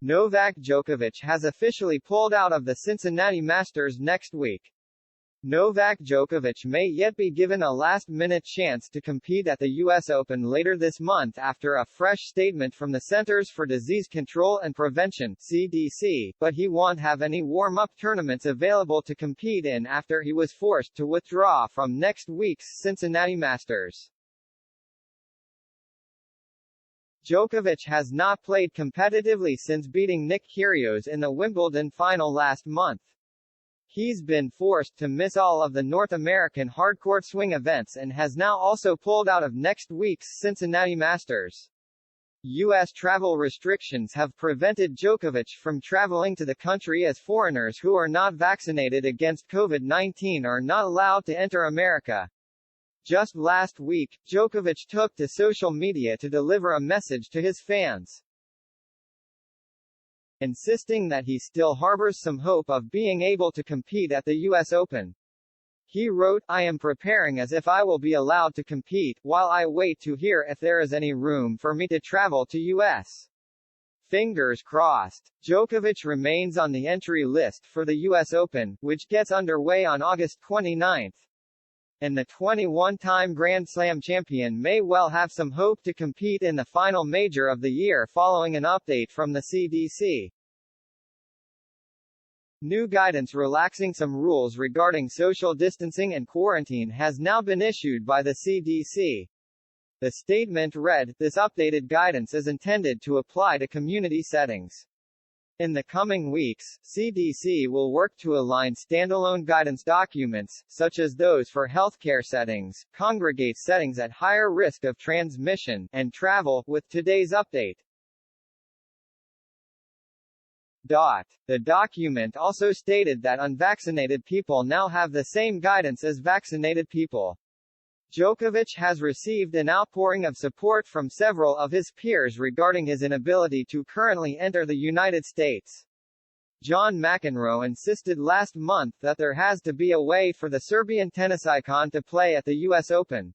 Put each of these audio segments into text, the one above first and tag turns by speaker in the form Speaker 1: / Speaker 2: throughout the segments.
Speaker 1: Novak Djokovic has officially pulled out of the Cincinnati Masters next week. Novak Djokovic may yet be given a last-minute chance to compete at the U.S. Open later this month after a fresh statement from the Centers for Disease Control and Prevention (CDC), but he won't have any warm-up tournaments available to compete in after he was forced to withdraw from next week's Cincinnati Masters. Djokovic has not played competitively since beating Nick Kyrgios in the Wimbledon final last month. He's been forced to miss all of the North American hardcourt swing events and has now also pulled out of next week's Cincinnati Masters. U.S. travel restrictions have prevented Djokovic from traveling to the country, as foreigners who are not vaccinated against COVID-19 are not allowed to enter America. Just last week, Djokovic took to social media to deliver a message to his fans, insisting that he still harbors some hope of being able to compete at the U.S. Open. He wrote, "I am preparing as if I will be allowed to compete, while I wait to hear if there is any room for me to travel to U.S. Fingers crossed." Djokovic remains on the entry list for the U.S. Open, which gets underway on August 29. And the 21-time Grand Slam champion may well have some hope to compete in the final major of the year following an update from the CDC. New guidance relaxing some rules regarding social distancing and quarantine has now been issued by the CDC. The statement read, "This updated guidance is intended to apply to community settings." In the coming weeks, CDC will work to align standalone guidance documents, such as those for healthcare settings, congregate settings at higher risk of transmission, and travel, with today's update. The document also stated that unvaccinated people now have the same guidance as vaccinated people. Djokovic has received an outpouring of support from several of his peers regarding his inability to currently enter the United States. John McEnroe insisted last month that there has to be a way for the Serbian tennis icon to play at the U.S. Open.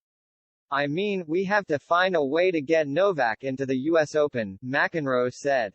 Speaker 1: "I mean, we have to find a way to get Novak into the U.S. Open," McEnroe said.